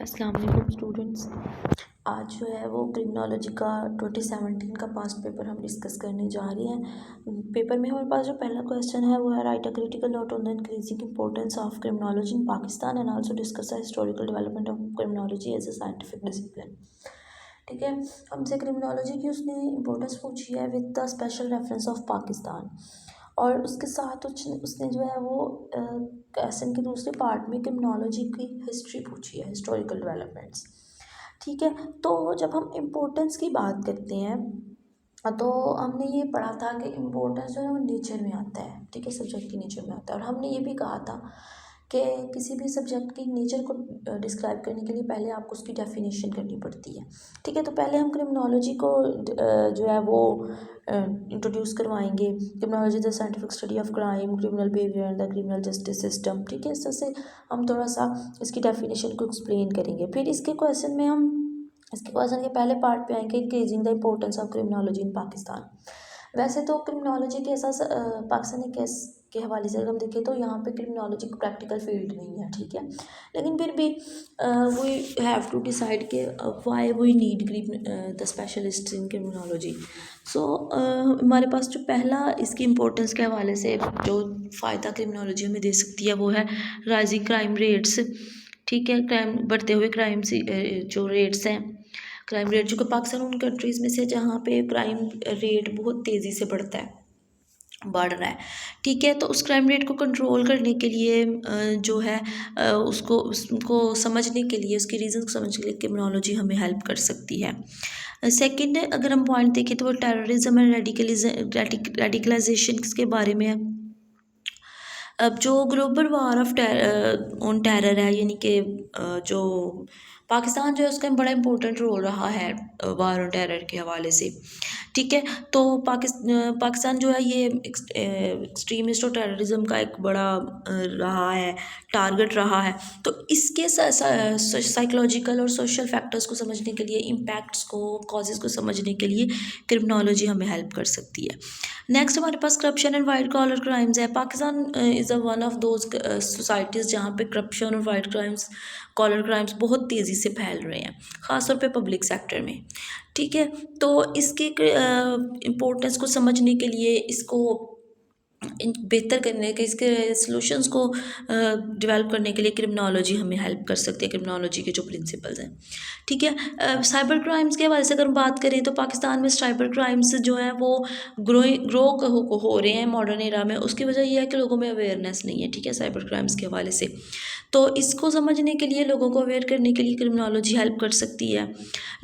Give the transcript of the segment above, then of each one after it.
अस्सलाम वालेकुम स्टूडेंट्स। आज जो है वो क्रिमिनोलॉजी का 2017 का पास्ट पेपर हम डिस्कस करने जा रहे हैं। पेपर में हमारे पास जो पहला क्वेश्चन है वो है write a critical note on the increasing importance of criminology in Pakistan and also discuss the historical development of criminology as a scientific discipline. ठीक है, हमसे क्रिमिनोलॉजी की उसने इंपॉर्टेंस पूछी है with the special reference of Pakistan, और उसके साथ उसने जो है वो क्वेश्चन के दूसरे पार्ट में क्रिमिनोलॉजी की हिस्ट्री पूछी है, हिस्टोरिकल डेवलपमेंट्स। ठीक है, तो जब हम इम्पोर्टेंस की बात करते हैं तो हमने ये पढ़ा था कि इम्पोर्टेंस जो है वो नेचर में आता है। ठीक है, सब्जेक्ट की नेचर में आता है, और हमने ये भी कहा था कि किसी भी सब्जेक्ट की नेचर को डिस्क्राइब करने के लिए पहले आपको उसकी डेफिनेशन करनी पड़ती है। ठीक है, तो पहले हम क्रिमिनोलॉजी को जो है वो इंट्रोड्यूस करवाएंगे। Criminology the scientific study of crime, criminal behaviour and the criminal justice system. ठीक है, इस तरह से हम थोड़ा सा इसकी डेफिनेशन को एक्सप्लेन करेंगे। फिर इसके क्वेश्चन के पहले पार्ट पे आएंगे increasing the importance of criminology in Pakistan. वैसे तो क्रिमिनोलॉजी के एहसास पाकिस्तानी केस के हवाले से अगर हम देखें तो यहाँ पे क्रिमिनोलॉजी को प्रैक्टिकल फील्ड नहीं है। ठीक है, लेकिन फिर भी वी हैव टू डिसाइड के why we need the specialist in criminology. So हमारे पास जो पहला इसकी इम्पोर्टेंस के हवाले से जो फ़ायदा क्रिमिनोलॉजी हमें दे सकती है वो है राइजिंग क्राइम रेट्स। ठीक है, क्राइम बढ़ते हुए क्राइम से जो रेट्स हैं, क्राइम रेट, जो कि पाकिस्तान उन कंट्रीज़ में से जहाँ पे क्राइम रेट बहुत तेज़ी से बढ़ रहा है। ठीक है, तो उस क्राइम रेट को कंट्रोल करने के लिए जो है उसको समझने के लिए, उसके रीज़न को समझने के लिए क्रिमिनोलॉजी हमें हेल्प कर सकती है। सेकंड, अगर हम पॉइंट देखें तो वो टेररिज्म एंड रेडिकलाइजेशन के बारे में है। अब जो ग्लोबल वार ऑन टेरर है, यानी कि जो पाकिस्तान जो है उसका बड़ा इंपॉर्टेंट रोल रहा है वार ऑन टेरर के हवाले से। ठीक है, तो पाकिस्तान जो है ये एक्सट्रीमिस्ट और टेररिज्म का एक बड़ा रहा है, टारगेट रहा है। तो इसके साइकोलॉजिकल और सोशल फैक्टर्स को समझने के लिए, इम्पैक्ट्स को, कॉजेज़ को समझने के लिए क्रिमिनोलॉजी हमें हेल्प कर सकती है। नेक्स्ट हमारे पास corruption and white collar crimes है। Pakistan is one of those societies जहाँ पे करप्शन और वाइट कॉलर क्राइम्स बहुत तेज़ी से फैल रहे हैं, ख़ासतौर पे पब्लिक सेक्टर में। ठीक है, तो इसके इम्पोर्टेंस को समझने के लिए, इसको बेहतर करने के, इसके सॉल्यूशंस को डेवलप करने के लिए क्रिमिनोलॉजी हमें हेल्प कर सकती है, क्रिमिनोलॉजी के जो प्रिंसिपल्स हैं। ठीक है, साइबर क्राइम्स के हवाले से अगर हम बात करें तो पाकिस्तान में साइबर क्राइम्स जो हैं वो ग्रो हो रहे हैं मॉडर्न एरा में। उसकी वजह यह है कि लोगों में अवेयरनेस नहीं है। ठीक है, साइबर क्राइम्स के हवाले से, तो इसको समझने के लिए, लोगों को अवेयर करने के लिए क्रिमिनोलॉजी हेल्प कर सकती है।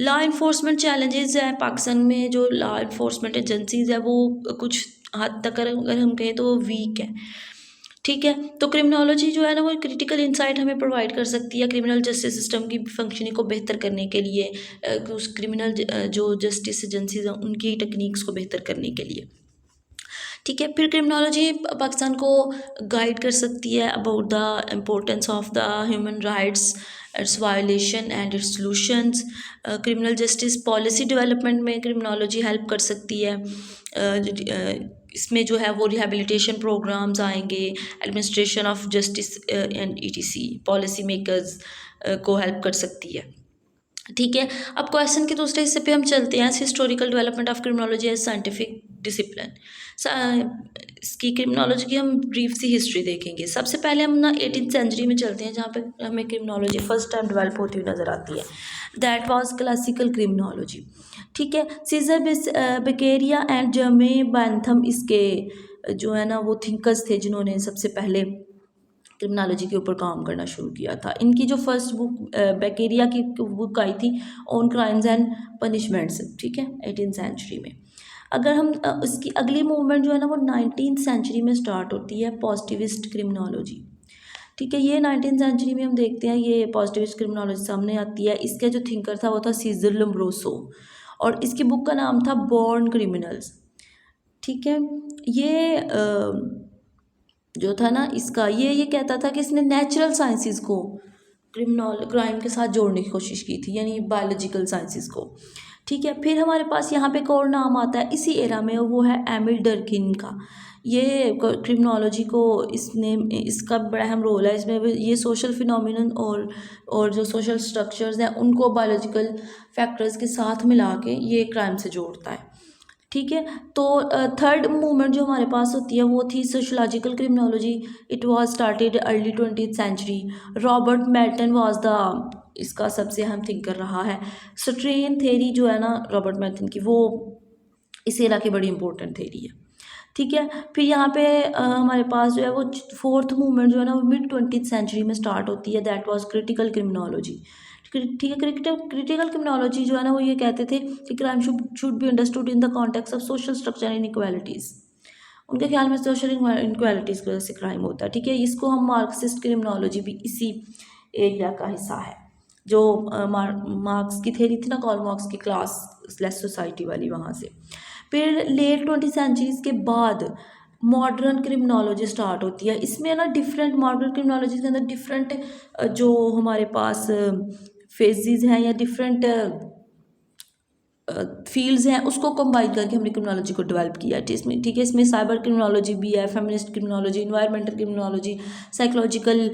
लॉ इन्फोर्समेंट चैलेंजेस हैं पाकिस्तान में, जो लॉ इन्फोर्समेंट एजेंसीज है वो कुछ हद तक अगर हम कहें तो वो वीक है। ठीक है, तो क्रिमिनोलॉजी जो है ना वो क्रिटिकल इंसाइट हमें प्रोवाइड कर सकती है क्रिमिनल जस्टिस सिस्टम की फंक्शनिंग को बेहतर करने के लिए, उस क्रिमिनल जो जस्टिस एजेंसीज हैं उनकी टेक्निक्स को बेहतर करने के लिए। ठीक है, फिर क्रिमिनोलॉजी पाकिस्तान को गाइड कर सकती है about the importance of the human rights, it's violation and it's solutions. Criminal justice policy development में क्रिमिनोलॉजी हेल्प कर सकती है। इसमें जो है वो रिहैबिलिटेशन प्रोग्राम्स आएंगे, administration of justice and etc policy makers को हेल्प कर सकती है। ठीक है, अब क्वेश्चन के दूसरे हिस्से पे हम चलते हैं, historical development of criminology as scientific discipline. इसकी क्रिमिनोलॉजी की हम ब्रीफ सी हिस्ट्री देखेंगे। सबसे पहले हम ना 18th सेंचुरी में चलते हैं, जहाँ पे हमें क्रिमिनोलॉजी फर्स्ट टाइम डेवलप होती हुई नज़र आती है। That was classical criminology. ठीक है, सीजर बेकेरिया एंड जर्मे बैंथम इसके जो है ना वो थिंकर्स थे जिन्होंने सबसे पहले क्रिमिनोलॉजी के ऊपर काम करना शुरू किया था। इनकी जो फर्स्ट बुक बेकेरिया की बुक आई थी ऑन क्राइम्स एंड पनिशमेंट्स। ठीक है, 18th सेंचुरी में। अगर हम इसकी अगली मूवमेंट जो है ना वो 19th सेंचुरी में स्टार्ट होती है, पॉजिटिविस्ट क्रिमिनोलॉजी। ठीक है, ये 19th सेंचुरी में हम देखते हैं ये पॉजिटिविस्ट क्रिमिनोलॉजी सामने आती है। इसका जो थिंकर था वो था सीजर लोम्ब्रोसो, और इसकी बुक का नाम था बॉर्न क्रिमिनल्स। ठीक है, ये जो था ना इसका, ये कहता था कि इसने नेचुरल साइंसेस को क्राइम के साथ जोड़ने की कोशिश की थी, यानी बायोलॉजिकल साइंसेस को। ठीक है। फिर हमारे पास यहाँ पे एक और नाम आता है इसी एरा में, वो है एमिल डर्किन का। ये क्रिमिनोलॉजी को इसका बड़ा अहम रोल है इसमें। ये सोशल फिनोमिनन और जो सोशल स्ट्रक्चर्स हैं उनको बायोलॉजिकल फैक्टर्स के साथ मिला के ये क्राइम से जोड़ता है। ठीक है। तो थर्ड मूवमेंट जो हमारे पास होती है वो थी sociological criminology. It was started early 20th century. Robert Merton was the इसका सबसे अहम थिंकर रहा है। स्ट्रेन थेरी जो है ना रॉबर्ट मेल्टन की, वो इस एरा की बड़ी इंपॉर्टेंट थेरी है। ठीक है। फिर यहाँ पे हमारे पास जो है वो फोर्थ मूवमेंट जो है ना वो मिड 20th सेंचुरी में स्टार्ट होती है। That was critical criminology. ठीक है। क्रिटिकल क्रिमिनोलॉजी जो है ना वो ये कहते थे कि crime should be understood in the context of social structure and inequalities. उनके ख्याल में सोशल इनक्वालिटीज़ की वजह से क्राइम होता है। ठीक है। इसको हम मार्क्सिस्ट क्रिमिनोलॉजी भी इसी एरिया का हिस्सा है। जो मार्क्स की थेरी थी ना, कार्ल मार्क्स की क्लास लेस सोसाइटी वाली, वहाँ से। फिर लेट 20th सेंचुरीज के बाद मॉडर्न क्रिमिनोलॉजी स्टार्ट होती है। इसमें ना डिफरेंट मॉडर्न क्रिमिनोलॉजी के अंदर डिफरेंट जो हमारे पास फेजेस हैं या डिफरेंट फील्ड्स हैं उसको कंबाइन करके हमने क्रिमिनोलॉजी को डेवलप किया है। इसमें ठीक है, इसमें साइबर क्रिमिनोलॉजी भी है, feminist criminology, environmental criminology, psychological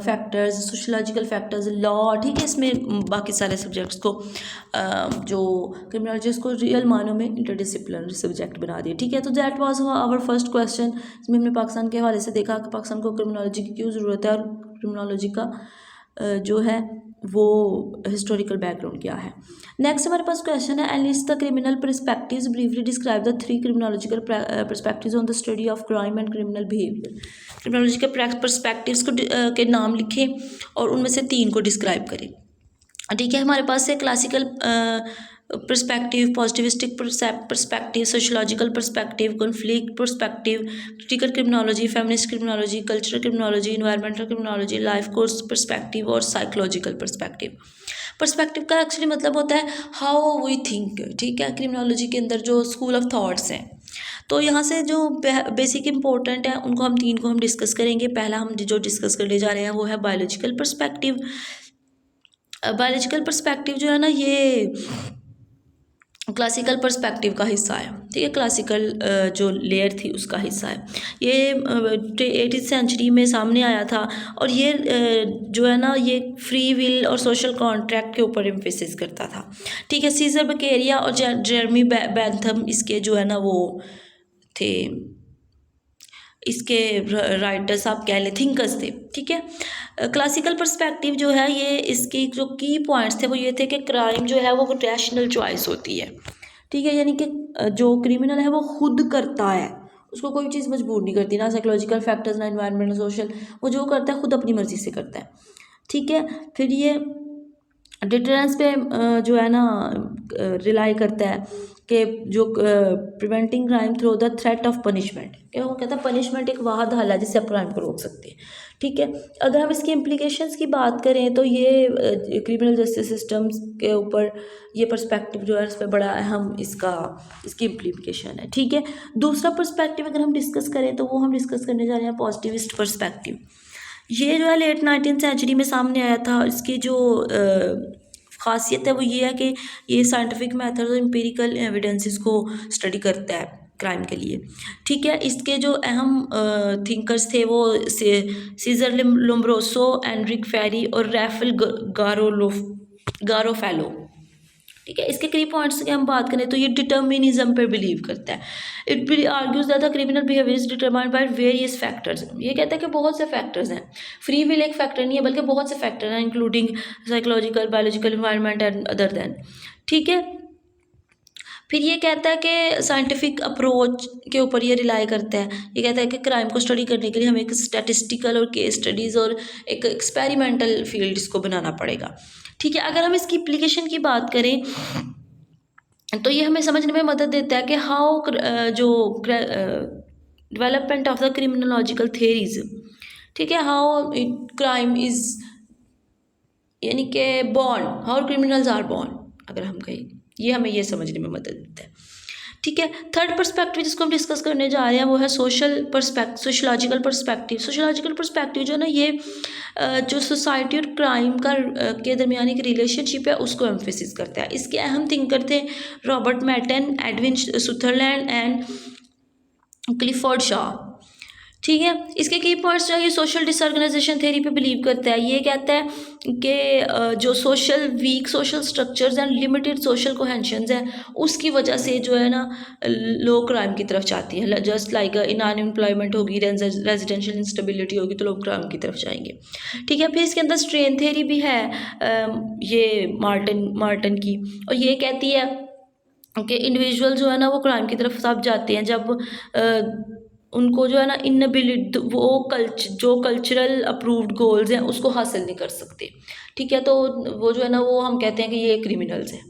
factors, sociological factors, law. ठीक है। इसमें बाकी सारे सब्जेक्ट्स को जो क्रिमिनोलॉजी उसको रियल मानों में इंटरडिसिप्लिनरी सब्जेक्ट बना दिया। ठीक है। तो that was our first question. इसमें हमने पाकिस्तान के हवाले से देखा कि पाकिस्तान को क्रिमिनोलॉजी की क्यों ज़रूरत है और क्रिमिनोलॉजी का जो है वो हिस्टोरिकल बैकग्राउंड क्या है। नेक्स्ट हमारे पास क्वेश्चन है enlist the criminal perspectives, briefly describe the 3 criminological perspectives on the study of crime and criminal behaviour. Criminology के पर्सपेक्टिव्स को के नाम लिखें और उनमें से 3 को डिस्क्राइब करें। ठीक है। हमारे पास है classical perspective, positivistic perspective, sociological perspective, conflict perspective, critical criminology, feminist criminology, cultural criminology, environmental criminology, life course perspective और साइकोलॉजिकल पर्सपेक्टिव। पर्सपेक्टिव का एक्चुअली मतलब होता है हाउ वी थिंक। ठीक है। क्रिमिनोलॉजी के अंदर जो स्कूल ऑफ थॉट्स हैं, तो यहाँ से जो बेसिक इंपॉर्टेंट है उनको हम 3 को हम डिस्कस करेंगे। पहला हम जो डिस्कस करने जा रहे हैं वो है बायोलॉजिकल पर्सपेक्टिव। बायोलॉजिकल पर्सपेक्टिव जो है ना ये क्लासिकल पर्सपेक्टिव का हिस्सा है। ठीक है। क्लासिकल जो लेयर थी उसका हिस्सा है। ये 18th सेंचुरी में सामने आया था और ये जो है ना ये फ्री विल और सोशल कॉन्ट्रैक्ट के ऊपर एम्फेसिस करता था। ठीक है। सीजर बकेरिया और जेरमी बेंथम इसके जो है ना वो थे, इसके राइटर्स आप कह लें, थिंकर्स थे। ठीक है। क्लासिकल पर्सपेक्टिव जो है ये इसके जो की पॉइंट्स थे वो ये थे कि क्राइम जो है वो रैशनल चॉइस होती है। ठीक है। यानी कि जो क्रिमिनल है वो खुद करता है, उसको कोई चीज़ मजबूर नहीं करती, ना साइकोलॉजिकल फैक्टर्स ना इन्वायरमेंटल सोशल, वो जो करता है खुद अपनी मर्जी से करता है। ठीक है। फिर ये डिटरेंस पे जो है ना रिलाई करता है कि जो preventing crime through the threat of punishment, क्या वो कहता है पनिशमेंट एक वाहद हल है जिससे आप क्राइम को रोक सकते हैं। ठीक है। अगर हम इसकी इम्प्लीकेशंस की बात करें तो ये क्रिमिनल जस्टिस सिस्टम्स के ऊपर ये पर्सपेक्टिव जो है इस पर बड़ा अहम इसकी इम्प्लीकेशन है। ठीक है। दूसरा पर्सपेक्टिव अगर हम डिस्कस करें तो वो हम डिस्कस करने जा रहे हैं पॉजिटिविस्ट पर्सपेक्टिव। ये जो है लेट 19th सेंचुरी में सामने आया था। इसकी जो खासियत है वो ये है कि ये साइंटिफिक मेथड और एम्पिरिकल एविडेंसेस को स्टडी करता है क्राइम के लिए। ठीक है। इसके जो अहम थिंकर्स थे वो सीजर लोम्ब्रोसो, एंड्रिक फेरी और रैफल गारोफेलो। ठीक है। इसके कई पॉइंट्स की हम बात करें तो ये डिटर्मिनिज्म पर बिलीव करता है। It argues that the criminal behaviour is determined by various factors. ये कहता है कि बहुत से फैक्टर्स हैं, फ्री विल एक फैक्टर नहीं है बल्कि बहुत से फैक्टर हैं, including psychological, biological, environment and other than. ठीक है। फिर ये कहता है कि साइंटिफिक अप्रोच के ऊपर ये रिलाई करता है। ये कहता है कि क्राइम को स्टडी करने के लिए हमें एक स्टैटिस्टिकल और केस स्टडीज़ और एक एक्सपेरिमेंटल फील्ड इसको बनाना पड़ेगा। ठीक है। अगर हम इसकी एप्लीकेशन की बात करें तो ये हमें समझने में मदद देता है कि हाउ जो development of the criminological theories. ठीक है। हाउ क्राइम इज़ यानी कि born, how criminals are born, अगर हम कहें ये हमें ये समझने में मदद देता है। ठीक है। थर्ड पर्सपेक्टिव जिसको हम डिस्कस करने जा रहे हैं वो है सोशलॉजिकल पर्सपेक्टिव। सोशलॉजिकल पर्सपेक्टिव जो है ना ये जो सोसाइटी और क्राइम का के दरमियान एक रिलेशनशिप है उसको एम्फेसिस करता है। इसके अहम थिंकर थे Robert Merton, Edwin Sutherland and Clifford Shaw. ठीक है। इसके की पॉइंट्स जो है ये सोशल डिसऑर्गेनाइजेशन थ्योरी पे बिलीव करता है। ये कहता है कि जो social weak social structures and limited social cohesions है उसकी वजह से जो है ना लोग क्राइम की तरफ जाती हैं। जस्ट लाइक अनएम्प्लॉयमेंट होगी, रेजिडेंशियल इंस्टेबिलिटी होगी तो लोग क्राइम की तरफ जाएंगे। ठीक है। फिर इसके अंदर स्ट्रेन थ्योरी भी है ये मार्टन की, और ये कहती है कि इंडिविजुअल जो है ना वो क्राइम की तरफ तब जाते हैं जब उनको जो है ना इनएबिलिटी वो जो कल्चरल अप्रूव्ड गोल्स हैं उसको हासिल नहीं कर सकते। ठीक है। तो वो जो है ना वो हम कहते हैं कि ये क्रिमिनल्स हैं।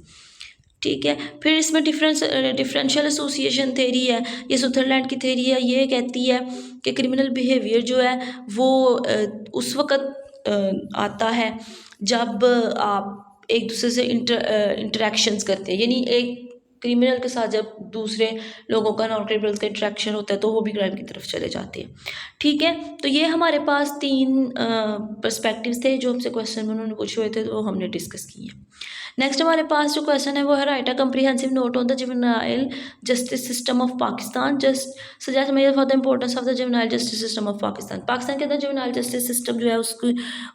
ठीक है। फिर इसमें डिफरेंशियल एसोसिएशन थ्योरी है, ये सुथरलैंड की थ्योरी है। ये कहती है कि क्रिमिनल बिहेवियर जो है वो उस वक़्त आता है जब आप एक दूसरे से इंटरेक्शंस करते हैं, यानी एक क्रिमिनल के साथ जब दूसरे लोगों का नॉन क्रिमिनल का इंटरेक्शन होता है तो वो भी क्राइम की तरफ चले जाते हैं। ठीक है। तो ये हमारे पास 3 पर्सपेक्टिव्स थे जो हमसे क्वेश्चन में उन्होंने पूछे हुए थे, तो हमने डिस्कस किए। नेक्स्ट हमारे पास जो क्वेश्चन है वो है write a comprehensive note on the juvenile justice system of Pakistan, just suggest measure for the importance of the juvenile justice system of Pakistan. Pakistan के अंदर जुवेनाइल जस्टिस सिस्टम जो है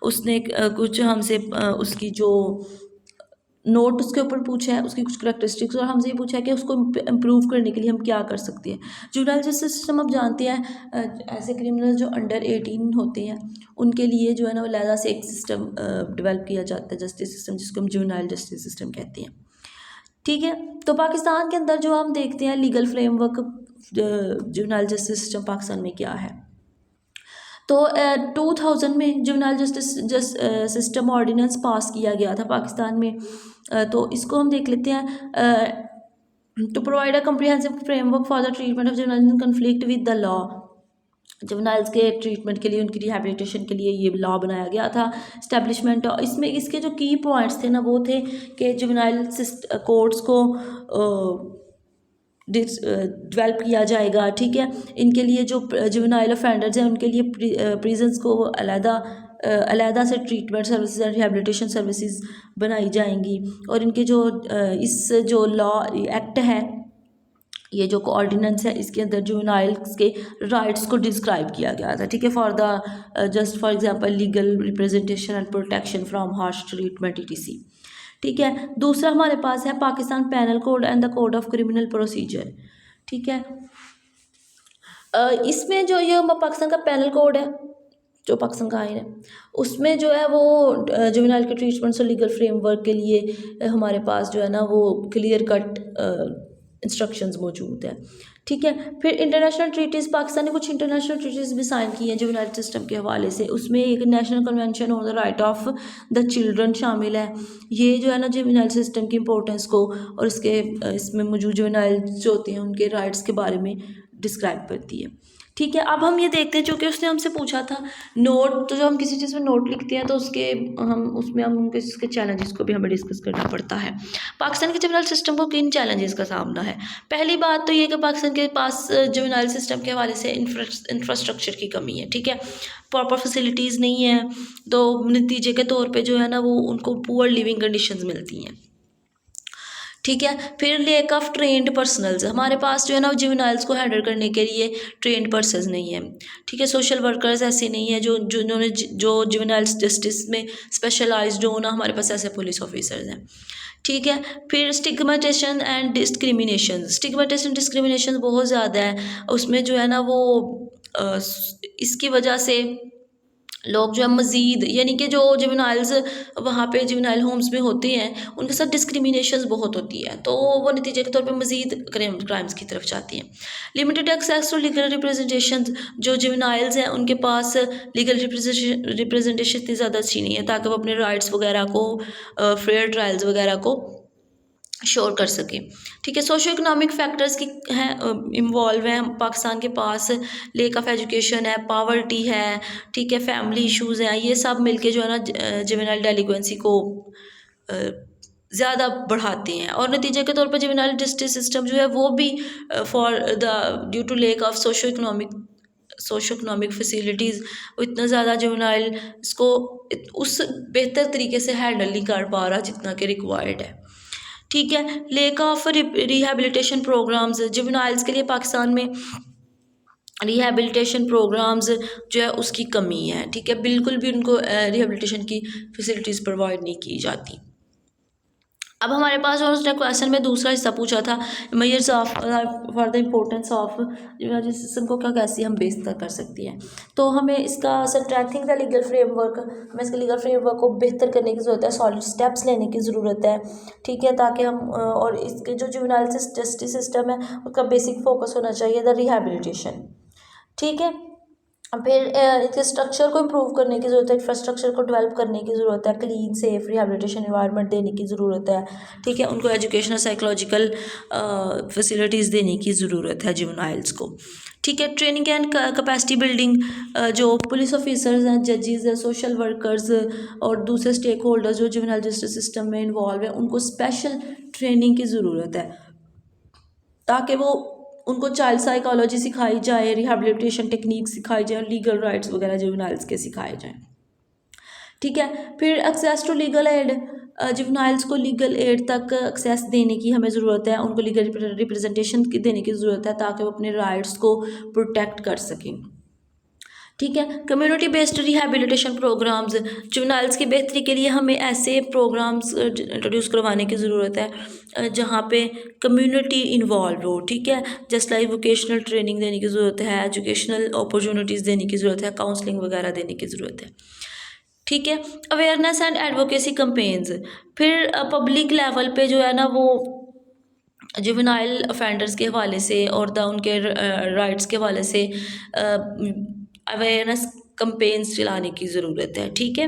उसने कुछ हमसे उसकी जो नोट उसके ऊपर पूछा है, उसकी कुछ करैक्टरिस्टिक्स, और हमसे ये पूछा है कि उसको इम्प्रूव करने के लिए हम क्या कर सकते हैं। जुवेनाइल जस्टिस सिस्टम आप जानते हैं ऐसे क्रिमिनल जो अंडर 18 होते हैं उनके लिए जो है ना वो अलहदा से एक सिस्टम डेवलप किया जाता है जस्टिस सिस्टम, जिसको हम जुवेनाइल जस्टिस सिस्टम कहते हैं। ठीक है। तो पाकिस्तान के अंदर जो हम देखते हैं legal framework juvenile justice system Pakistan में क्या है, तो 2000 में juvenile justice system ordinance pass किया गया था पाकिस्तान में। तो इसको हम देख लेते हैं। To provide a comprehensive framework for the treatment of juvenile in conflict with the law. Juveniles के ट्रीटमेंट के लिए, उनकी रिहैबिलिटेशन के लिए ये लॉ बनाया गया था। इस्टेब्लिशमेंट इसमें इसके जो की पॉइंट्स थे ना वो थे कि जुवेनाइल कोर्ट्स को डेवलप किया जाएगा। ठीक है। इनके लिए जो जुवेनाइल ऑफेंडर्स हैं उनके लिए प्रिजन्स को अलहदा से treatment services and rehabilitation services बनाई जाएंगी, और इनके जो इस जो लॉ एक्ट है, ये जो ऑर्डिनेंस है, इसके अंदर जुवेनाइल्स के राइट्स को डिस्क्राइब किया गया था। ठीक है। For the just for example legal representation and protection from harsh treatment ETC। ठीक है। दूसरा हमारे पास है Pakistan penal code and the code of criminal procedure. ठीक है। इसमें जो ये पाकिस्तान का पेनल कोड है, जो पाकिस्तान का आइन है, उसमें जो है वो जुवेनाइल के ट्रीटमेंट्स और लीगल फ्रेमवर्क के लिए हमारे पास जो है ना वो क्लियर कट इंस्ट्रक्शंस मौजूद है। ठीक है। फिर इंटरनेशनल ट्रीटीज़, पाकिस्तान ने कुछ इंटरनेशनल ट्रीटीज़ भी साइन की हैं जुवेनाइल सिस्टम के हवाले से। उसमें एक national convention on the right of the children शामिल है। ये जो है ना जुवेनाइल सिस्टम की इम्पोर्टेंस को और इसके इसमें मौजूद जुवेनाइल जो होते हैं उनके राइट्स के बारे में डिस्क्राइब करती है। ठीक है। अब हम ये देखते हैं, चूँकि उसने हमसे पूछा था नोट, तो जो हम किसी चीज़ में नोट लिखते हैं तो हम उसके चैलेंजेस को भी हमें डिस्कस करना पड़ता है। पाकिस्तान के जुवेनाइल सिस्टम को किन चैलेंजेस का सामना है? पहली बात तो ये कि पाकिस्तान के पास जुवेनाइल सिस्टम के हवाले से इंफ्रास्ट्रक्चर की कमी है। ठीक है। प्रॉपर फैसिलिटीज़ नहीं है, तो नतीजे के तौर पर जो है ना वो उनको पुअर लिविंग कंडीशंस मिलती हैं। ठीक है। फिर लेक ऑफ ट्रेंड पर्सनल्स, हमारे पास जो है ना जुवेनाइल्स को हैंडल करने के लिए ट्रेंड पर्सनल्स नहीं है। ठीक है। सोशल वर्कर्स ऐसे नहीं है जो जिन्होंने जो जुवेनाइल्स जस्टिस में स्पेशलाइज्ड हो ना, हमारे पास ऐसे पुलिस ऑफिसर्स हैं। ठीक है। फिर स्टिग्मेटेशन एंड डिस्क्रिमिनेशन बहुत ज़्यादा है उसमें जो है ना वो इसकी वजह से लोग जो है मज़ीद, यानी कि जो जुवेनाइल्स वहाँ पे जुवेनाइल होम्स में होते हैं उनके साथ डिस्क्रिमिनेशन बहुत होती है, तो वो नतीजे के तौर पे मज़ीद क्राइम्स की तरफ जाती हैं। Limited access to legal representation, जो जुवेनाइल्स हैं उनके पास लीगल रिप्रेजेंटेशन इतनी ज़्यादा अच्छी नहीं है ताकि वो अपने राइट्स वगैरह को फेयर ट्रायल्स वगैरह को श्योर कर सके। ठीक है। सोशो इकोनॉमिक फैक्टर्स की हैं इन्वॉल्व हैं पाकिस्तान के पास, लेक ऑफ एजुकेशन है, पावर्टी है। ठीक है। फैमिली इश्यूज़ हैं, ये सब मिलके जो है ना जुवेनाइल डेलिक्वेंसी को ज़्यादा बढ़ाते हैं, और नतीजे के तौर पर जुवेनाइल जस्टिस सिस्टम जो है वो भी for the due to lack of socio economic facilities वो इतना ज़्यादा जुवेनाइल इसको उस बेहतर तरीके से हैंडल नहीं कर पा रहा जितना कि रिक्वायर्ड है। ठीक है, lack of rehabilitation programmes juveniles के लिए पाकिस्तान में रिहैबिलिटेशन प्रोग्राम्स जो है उसकी कमी है। ठीक है, बिल्कुल भी उनको रिहैबिलिटेशन की फैसिलिटीज़ प्रोवाइड नहीं की जाती। अब हमारे पास और उसने क्वेश्चन में दूसरा हिस्सा पूछा था, measures of for the importance of juvenile system को क्या कैसे हम बेहतर कर सकती हैं। तो हमें इसका स्ट्रेंथनिंग द लीगल फ्रेमवर्क, हमें इसके लीगल फ्रेमवर्क को बेहतर करने की ज़रूरत है, सॉलिड स्टेप्स लेने की ज़रूरत है। ठीक है, ताकि हम और इसके जो जुवेनाइल जस्टिस सिस्टम है उसका बेसिक फोकस होना चाहिए द रिहैबिलिटेशन। ठीक है, फिर इसके स्ट्रक्चर को इम्प्रूव करने की ज़रूरत है, इंफ्रास्ट्रक्चर को डेवलप करने की ज़रूरत है, क्लीन सेफ रिहैबिलिटेशन एनवायरनमेंट देने की ज़रूरत है। ठीक है, उनको एजुकेशनल साइकोलॉजिकल फैसिलिटीज़ देने की ज़रूरत है जुवेनाइल्स को। ठीक है, ट्रेनिंग एंड कैपेसिटी बिल्डिंग, जो पुलिस ऑफिसर्स हैं, जजेस हैं, सोशल वर्कर्स और दूसरे स्टेक होल्डर्स जो जुवेनाइल जस्टिस सिस्टम में इन्वॉल्व है उनको स्पेशल ट्रेनिंग की ज़रूरत है, ताकि वो उनको चाइल्ड साइकोलॉजी सिखाई जाए, रिहैबिलिटेशन टेक्निक सिखाई जाए, लीगल राइट्स वगैरह जुवेनाइल्स के सिखाए जाएँ। ठीक है, फिर access to legal aid, juveniles को लीगल एड तक एक्सेस देने की हमें ज़रूरत है, उनको लीगल रिप्रेजेंटेशन देने की ज़रूरत है ताकि वो अपने राइट्स को प्रोटेक्ट कर सकें। ठीक है, community based rehabilitation programmes, juveniles की बेहतरी के लिए हमें ऐसे प्रोग्राम्स इंट्रोड्यूस करवाने की ज़रूरत है जहाँ पे कम्युनिटी इन्वॉल्व हो। ठीक है, जस्ट लाइक वोकेशनल ट्रेनिंग देने की ज़रूरत है, एजुकेशनल अपॉर्चुनिटीज़ देने की ज़रूरत है, काउंसलिंग वगैरह देने की ज़रूरत है। ठीक है, अवेयरनेस एंड एडवोकेसी कैंपेन्स, फिर पब्लिक लेवल पे जो है ना वो जुवेनाइल ऑफेंडर्स के हवाले से और उनके राइट्स के हवाले से अवेयरनेस कैंपेन्स चलाने की ज़रूरत है। ठीक है,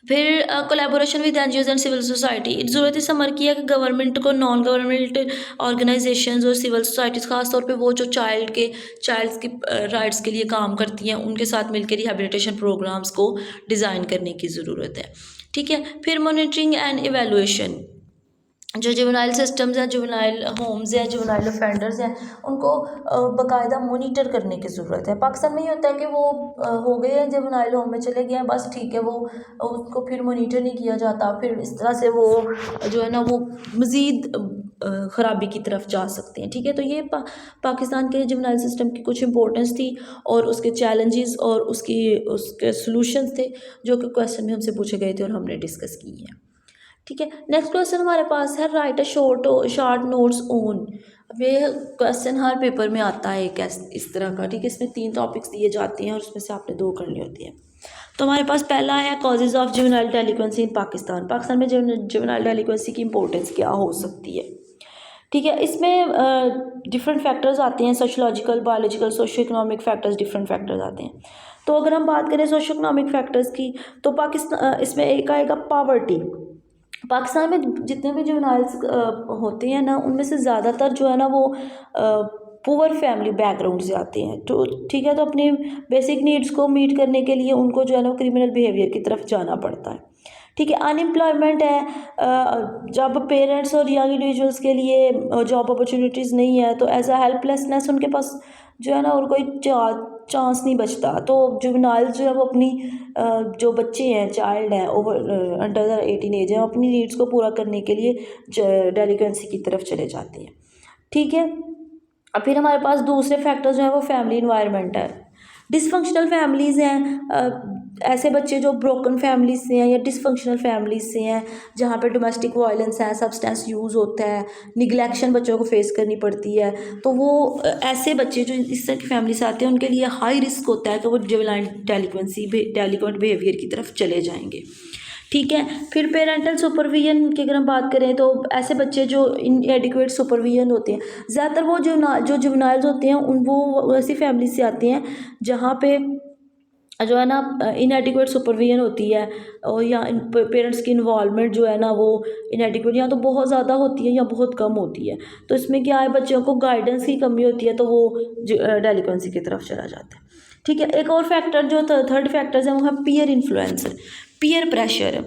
फिर collaboration with NGOs and civil society, ज़रूरत इस अमर की है कि गवर्नमेंट को नॉन गवर्नमेंट ऑर्गेनाइजेशंस और सिविल सोसाइटीज़ खास तौर पे वो जो चाइल्ड्स की राइट्स के लिए काम करती हैं उनके साथ मिलकर रिहैबिलिटेशन प्रोग्राम्स को डिज़ाइन करने की ज़रूरत है। ठीक है, फिर मॉनिटरिंग एंड एवेलुएशन, जो जुवेनाइल सिस्टम्स हैं, जुवेनाइल होम्स हैं, जुवेनाइल ऑफेंडर्स हैं, उनको बाकायदा मोनीटर करने की ज़रूरत है। पाकिस्तान में ये होता है कि वो हो गए हैं जुवेनाइल होम में चले गए हैं, बस ठीक है, वो उसको फिर मोनीटर नहीं किया जाता, फिर इस तरह से वो जो है ना वो मज़ीद ख़राबी की तरफ जा सकते हैं। ठीक है, तो ये पाकिस्तान के जुवेनाइल सिस्टम की कुछ इंपॉर्टेंस थी और उसके चैलेंजेस और उसके सॉल्यूशंस थे जो कि क्वेश्चन में हमसे पूछे गए थे और हमने डिस्कस किए हैं। ठीक है, नेक्स्ट क्वेश्चन हमारे पास है, write a short notes on. अब ये क्वेश्चन हर पेपर में आता है एक इस तरह का। ठीक है, इसमें 3 टॉपिक्स दिए जाते हैं और उसमें से आपने 2 करनी होती है। तो हमारे पास पहला है कॉजेज़ ऑफ जुवेनाइल डेलिक्वेंसी इन पाकिस्तान, पाकिस्तान में जुवेनाइल डेलिक्वेंसी की इंपॉर्टेंस क्या हो सकती है। ठीक है, इसमें डिफरेंट फैक्टर्स आते हैं, sociological, biological, socio economic factors, different factors आते हैं। तो अगर हम बात करें सोशो इकोनॉमिक फैक्टर्स की तो पाकिस्तान इसमें एक आएगा पावर्टी। पाकिस्तान में जितने भी जुवेनाइल्स होते हैं ना उनमें से ज़्यादातर जो है ना वो पुअर फैमिली बैकग्राउंड से आते हैं। तो ठीक है, तो अपनी बेसिक नीड्स को मीट करने के लिए उनको जो है ना क्रिमिनल बिहेवियर की तरफ जाना पड़ता है। ठीक है, अनएम्प्लॉयमेंट है, जब पेरेंट्स और यंग इंडिविजुअल्स के लिए जॉब अपॉर्चुनिटीज़ नहीं है तो एज अ हेल्पलेसनेस उनके पास जो है ना और कोई चांस नहीं बचता। तो जुवेनाइल जो है वो अपनी जो बच्चे हैं, चाइल्ड हैं ओवर अंडर द 18 एज है, अपनी नीड्स को पूरा करने के लिए डेलिक्वेंसी की तरफ चले जाते हैं। ठीक है, अब फिर हमारे पास दूसरे फैक्टर जो है वो फैमिली इन्वायरमेंट है। डिसफंक्शनल फैमिलीज़ हैं, ऐसे बच्चे जो ब्रोकन फैमिलीज से हैं या डिसफंक्शनल फैमिलीज से हैं जहाँ पे डोमेस्टिक वायलेंस है, सब्सटेंस यूज़ होता है, निगलेक्शन बच्चों को फेस करनी पड़ती है। तो वो ऐसे बच्चे जो इस तरह की फैमिली से आते हैं उनके लिए हाई रिस्क होता है कि वो जुवेनाइल डेलिक्वेंट बिहेवियर की तरफ चले जाएंगे। ठीक है, फिर पेरेंटल सुपरविजन की अगर हम बात करें तो ऐसे बच्चे जो इनएडिक्वेट सुपरविजन होते हैं, ज़्यादातर वो जो जुवेनाइल्स होते हैं वो ऐसी फैमिली से आते हैं जहाँ पे जो है ना इनएडिक्वेट सुपरविजन होती है और या पेरेंट्स की इन्वॉल्वमेंट जो है ना वो इनएडिक्वेट या तो बहुत ज़्यादा होती है या बहुत कम होती है। तो इसमें क्या है, बच्चों को गाइडेंस की कमी होती है तो वो डेलिक्वेंसी की तरफ चला जाता है। ठीक है, एक और फैक्टर जो थर्ड फैक्टर्स है वो है पीयर इन्फ्लुएंस, पीयर प्रेशर।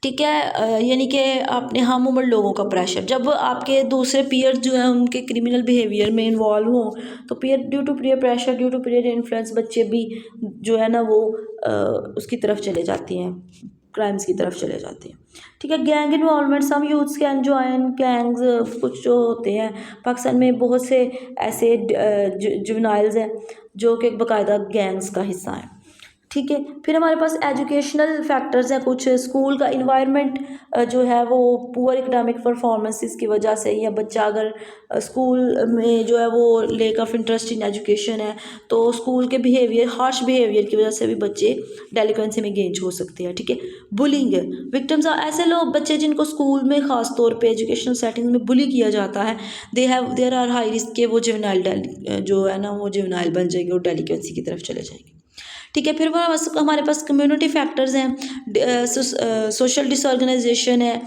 ठीक है। यानी कि अपने हम उम्र लोगों का प्रेशर, जब आपके दूसरे पीयर जो है उनके क्रिमिनल बिहेवियर में इन्वॉल्व हों तो due to peer pressure, due to peer influence बच्चे भी जो है ना वो उसकी तरफ चले जाती हैं, क्राइम्स की तरफ चले जाते हैं। ठीक है। Gang involvement, some youths can join gangs, कुछ जो होते हैं पाकिस्तान में बहुत से ऐसे जुवेनाइल्स हैं जो कि बाकायदा गैंग्स का हिस्सा हैं। ठीक है। फिर हमारे पास एजुकेशनल फैक्टर्स हैं कुछ, स्कूल का इन्वायरमेंट जो है वो पुअर इकनॉमिक परफॉर्मेंसेस की वजह से, या बच्चा अगर स्कूल में जो है वो lake of interest in education है तो स्कूल के बिहेवियर, हार्श बिहेवियर की वजह से भी बच्चे डेलिक्वेंसी में गेंज हो सकते हैं। ठीक है। बुलिंग, विक्टिम्स ऐसे लोग, बच्चे जिनको स्कूल में ख़ास तौर पे एजुकेशनल सेटिंग में बुली किया जाता है, देयर आर हाई रिस्क के वो जुवेनाइल जो है ना वो जुवेनाइल बन जाएंगे और डेलिक्वेंसी की तरफ चले जाएंगे। ठीक है। फिर हमारे पास कम्युनिटी फैक्टर्स हैं, सोशल डिसऑर्गेनाइजेशन है,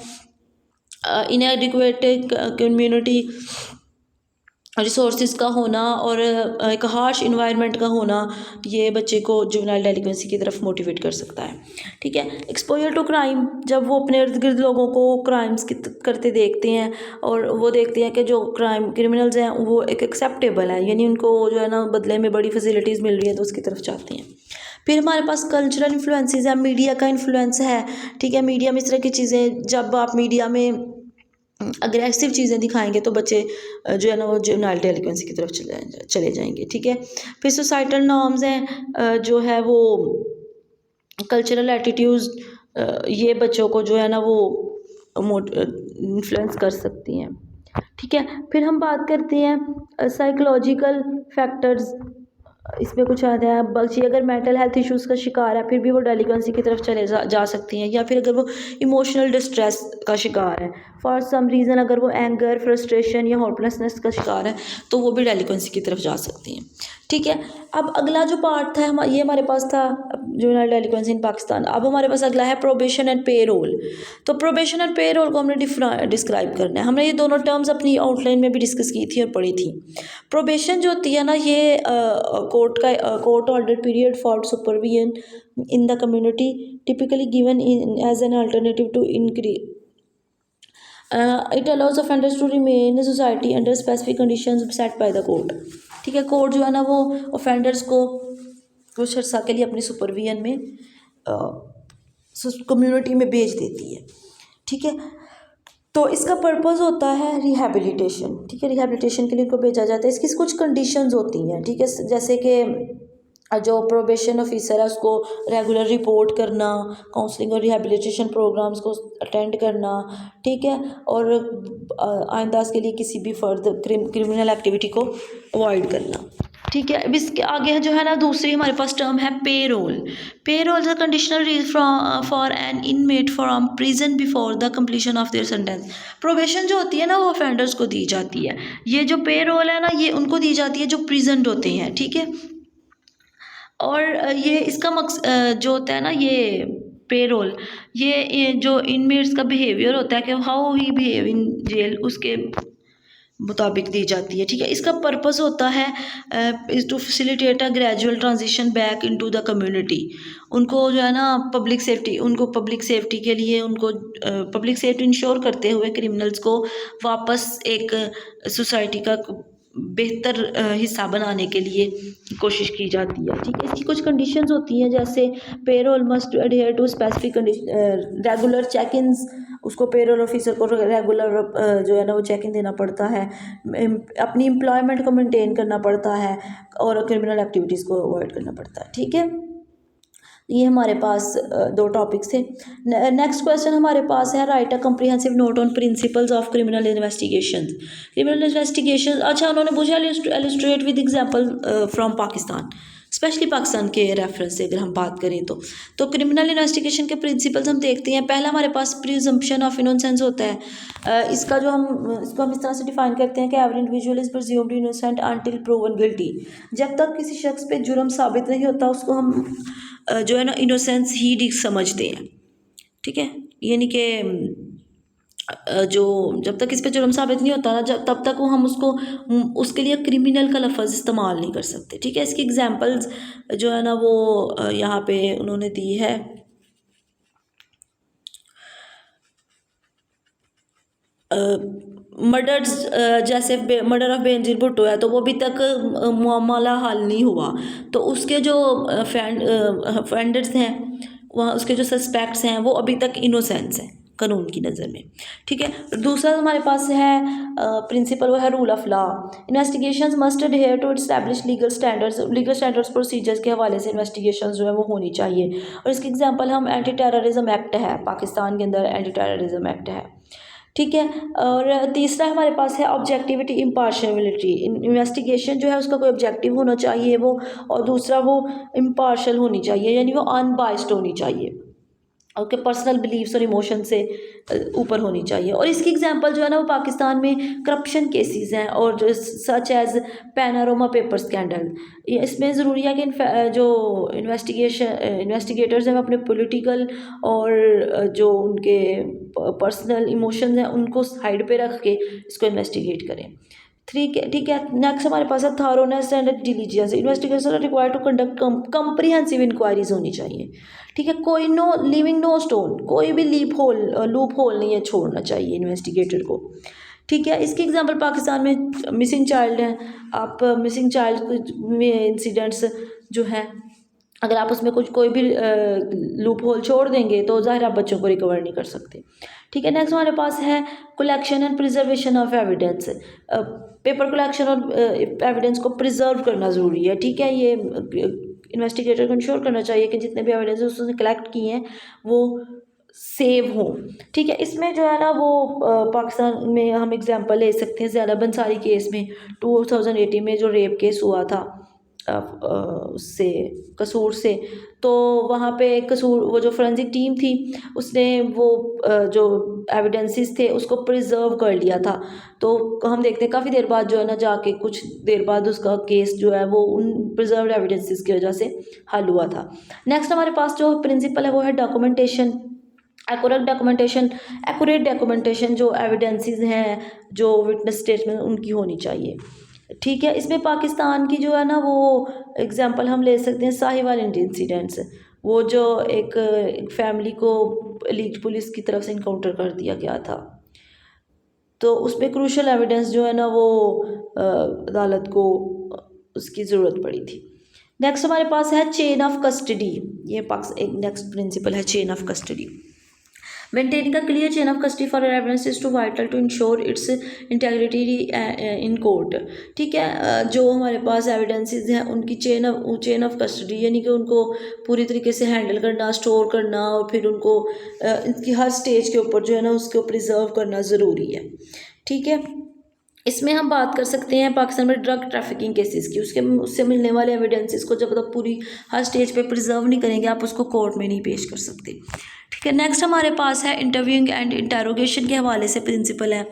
इनएडिक्वेट कम्युनिटी रिसोर्सेज का होना और एक हार्श इन्वायरमेंट का होना, ये बच्चे को जुवेनाइल डेलिक्वेंसी की तरफ मोटिवेट कर सकता है। ठीक है। एक्सपोजर टू क्राइम, जब वो अपने इर्द गिर्द लोगों को क्राइम्स करते देखते हैं और वो देखते हैं कि जो क्रिमिनल्स हैं वो एक एक्सेप्टेबल है, यानी उनको जो है ना बदले में बड़ी फैसिलिटीज़ मिल रही है तो उसकी तरफ जाते हैं। फिर हमारे पास कल्चरल इन्फ्लुएंसेस है, मीडिया का इन्फ्लुएंस है। ठीक है। मीडिया में इस तरह की चीज़ें, जब आप मीडिया में अग्रेसिव चीज़ें दिखाएंगे तो बच्चे जो है ना वो जुवेनाइल डेलिक्वेंसी की तरफ चले जाएंगे। ठीक है। फिर सोसाइटल नॉर्म्स हैं, जो है वो कल्चरल एटीट्यूड्स, ये बच्चों को जो है ना वो इन्फ्लुएंस कर सकती हैं। ठीक है। फिर हम बात करते हैं साइकोलॉजिकल फैक्टर्स, इसमें कुछ आता है, बच्ची अगर मेंटल हेल्थ इश्यूज़ का शिकार है फिर भी वो डेलिक्वेंसी की तरफ चले जा सकती हैं, या फिर अगर वो इमोशनल डिस्ट्रेस का शिकार है फॉर सम रीज़न, अगर वो एंगर, फ्रस्ट्रेशन या होपलेसनेस का शिकार है तो वो भी डेलिक्वेंसी की तरफ जा सकती हैं। ठीक है। अब अगला जो पार्ट था ये हमारे पास था जुवेनाइल डेलिक्वेंसी इन पाकिस्तान। अब हमारे पास अगला है प्रोबेशन एंड पे रोल। तो प्रोबेशन एंड पे रोल को हमने डिस्क्राइब करना है। हमने ये दोनों टर्म्स अपनी आउटलाइन में भी डिस्कस की थी और पढ़ी थी। प्रोबेशन जो होती है ना, ये court order period for supervision in the community, typically given as an alternative to increase, it allows offenders to remain in society under specific conditions set by the court. ठीक है। कोर्ट जो है ना वो ऑफेंडर्स को कुछ अर्सा के लिए अपनी सुपरविजन में कम्युनिटी में भेज देती है। ठीक है। तो इसका पर्पस होता है रिहैबिलिटेशन। ठीक है। रिहैबिलिटेशन के लिए इनको भेजा जाता है। इसकी कुछ कंडीशंस होती हैं। ठीक है। जैसे कि जो प्रोबेशन ऑफिसर है उसको रेगुलर रिपोर्ट करना, काउंसलिंग और रिहैबिलिटेशन प्रोग्राम्स को अटेंड करना। ठीक है। और आइंदा के लिए किसी भी फर्दर क्रिमिनल एक्टिविटी को अवॉइड करना। ठीक है। अब इसके आगे जो है ना दूसरी हमारे पास टर्म है parole. Parole is a conditional release for an inmate from prison before the completion of their sentence. Probation जो होती है ना वो ऑफेंडर्स को दी जाती है। ये जो पे रोल है ना ये उनको दी जाती है जो प्रिजनड होते हैं। ठीक है। और ये इसका जो होता है ना ये पे रोल, ये जो इनमेट्स का बिहेवियर होता है कि how he behave in jail, उसके मुताबिक दी जाती है। ठीक है। इसका पर्पस होता है is to facilitate a gradual transition back into the community. उनको जो है ना पब्लिक सेफ्टी के लिए उनको पब्लिक सेफ्टी इंश्योर करते हुए क्रिमिनल्स को वापस एक सोसाइटी का बेहतर हिस्सा बनाने के लिए कोशिश की जाती है। ठीक है। इसकी कुछ कंडीशंस होती हैं, जैसे parole must adhere to specific regular check ins, उसको पेरोल ऑफिसर को रेगुलर जो है ना वो चेक इन देना पड़ता है, अपनी एम्प्लॉयमेंट को मेंटेन करना पड़ता है और क्रिमिनल एक्टिविटीज़ को अवॉइड करना पड़ता है। ठीक है। ये हमारे पास दो टॉपिक्स थे। नेक्स्ट क्वेश्चन हमारे पास है, write a comprehensive note on principles of criminal investigation. Criminal investigation, अच्छा उन्होंने मुझे illustrate with example from Pakistan, specially Pakistan के रेफरेंस से अगर हम बात करें तो क्रिमिनल इन्वेस्टिगेशन के प्रिंसिपल्स हम देखते हैं। पहला हमारे पास प्रिजम्पशन ऑफ इनोसेंस होता है। इसको हम इस तरह से डिफाइन करते हैं कि every individual is presumed innocent until proven guilty. जब तक किसी शख्स पे जुर्म साबित नहीं होता उसको हम जो है ना इनोसेंस ही समझते हैं। ठीक है। यानी कि जो जब तक इस पे जुर्म साबित नहीं होता ना तब तक वो हम उसके लिए क्रिमिनल का लफ्ज़ इस्तेमाल नहीं कर सकते। ठीक है। इसकी एग्जांपल्स जो है ना वो यहाँ पे उन्होंने दी है। मर्डर्स, जैसे मर्डर ऑफ बेनजीर भुट्टो है, तो वो अभी तक मामला हल नहीं हुआ। तो उसके जो फेंडर्स हैं, वहाँ उसके जो सस्पेक्ट्स हैं, वो अभी तक इनोसेंस हैं कानून की नज़र में। ठीक है। दूसरा हमारे पास है प्रिंसिपल, वो है rule of law. Investigations must adhere to establish legal standards procedures के हवाले से इन्वेस्टिगेशंस जो है वो होनी चाहिए। और इसके एग्जांपल हम एंटी टेररिज्म एक्ट है, पाकिस्तान के अंदर एंटी टेररिज्म एक्ट है। ठीक है। और तीसरा हमारे पास है ऑब्जेक्टिविटी इम्पार्शलिटी। इन्वेस्टिगेशन जो है उसका कोई ऑब्जेक्टिव होना चाहिए वो, और दूसरा वो इम्पार्शल होनी चाहिए, यानी वो अनबाइस्ड होनी चाहिए, उसके पर्सनल बिलीव्स और इमोशन से ऊपर होनी चाहिए। और इसकी एग्जांपल जो है ना वो पाकिस्तान में करप्शन केसेस हैं, और जो सच एज पैनारोमा पेपर स्कैंडल। ये इसमें ज़रूरी है कि जो इन्वेस्टिगेटर्स हैं वो अपने पॉलिटिकल और जो उनके पर्सनल इमोशंस हैं उनको साइड पे रख के इसको इन्वेस्टिगेट करें। ठीक है। नेक्स्ट हमारे पास है thoroughness and diligence. Investigation are required to conduct comprehensive inquiries होनी चाहिए। ठीक है। कोई नो लिविंग नो स्टोन, कोई भी लूप होल नहीं है छोड़ना चाहिए इन्वेस्टिगेटर को। ठीक है। इसकी एग्जांपल पाकिस्तान में मिसिंग चाइल्ड है। आप मिसिंग चाइल्ड में इंसिडेंट्स जो हैं, अगर आप उसमें कुछ कोई भी लूप होल छोड़ देंगे तो ज़ाहिर आप बच्चों को रिकवर नहीं कर सकते। ठीक है। नेक्स्ट हमारे पास है collection and preservation of evidence. Paper collection और एविडेंस को प्रिजर्व करना ज़रूरी है। ठीक है। ये इन्वेस्टिगेटर को इंश्योर करना चाहिए कि जितने भी एविडेंस उसने कलेक्ट किए हैं वो सेव हो। ठीक है। इसमें जो है ना वो पाकिस्तान में हम एग्जांपल ले सकते हैं ज़्यादा बंसारी केस में, 2018 में जो रेप केस हुआ था उससे कसूर से, तो वहाँ पे कसूर वो जो फोरेंसिक टीम थी उसने वो जो एविडेंसेस थे उसको प्रिजर्व कर लिया था। तो हम देखते हैं काफ़ी देर बाद जो है ना जाके कुछ देर बाद उसका केस जो है वो उन प्रिजर्व्ड एविडेंसेस की वजह से हल हुआ था। नेक्स्ट हमारे पास जो प्रिंसिपल है वो है डॉक्यूमेंटेशन। एक्यूरेट डॉक्यूमेंटेशन जो एविडेंसेस हैं, जो विटनेस स्टेटमेंट उनकी होनी चाहिए। ठीक है। इसमें पाकिस्तान की जो है ना वो एग्जांपल हम ले सकते हैं साहिवाल इंसिडेंट्स। वो जो एक फैमिली को लीग पुलिस की तरफ से इनकाउंटर कर दिया गया था, तो उसमें क्रूशल एविडेंस जो है ना वो अदालत को उसकी ज़रूरत पड़ी थी। नेक्स्ट हमारे पास है चेन ऑफ कस्टडी। ये एक नेक्स्ट प्रिंसिपल है chain of custody. Maintaining a clear chain of custody for evidence is too vital to ensure its integrity in court। ठीक है। जो हमारे पास एविडेंसेस हैं उनकी चेन ऑफ कस्टडी, यानी कि उनको पूरी तरीके से हैंडल करना, स्टोर करना, और फिर उनको इनकी हर स्टेज के ऊपर जो है ना उसको प्रिजर्व करना ज़रूरी है। ठीक है। इसमें हम बात कर सकते हैं पाकिस्तान में ड्रग ट्रैफिकिंग केसेस की। उससे मिलने वाले एविडेंसेस को जब तक पूरी हर स्टेज पे प्रिजर्व नहीं करेंगे आप उसको कोर्ट में नहीं पेश कर सकते। ठीक है। नेक्स्ट हमारे पास है इंटरव्यूइंग एंड इंटेरोगेशन के हवाले से प्रिंसिपल है।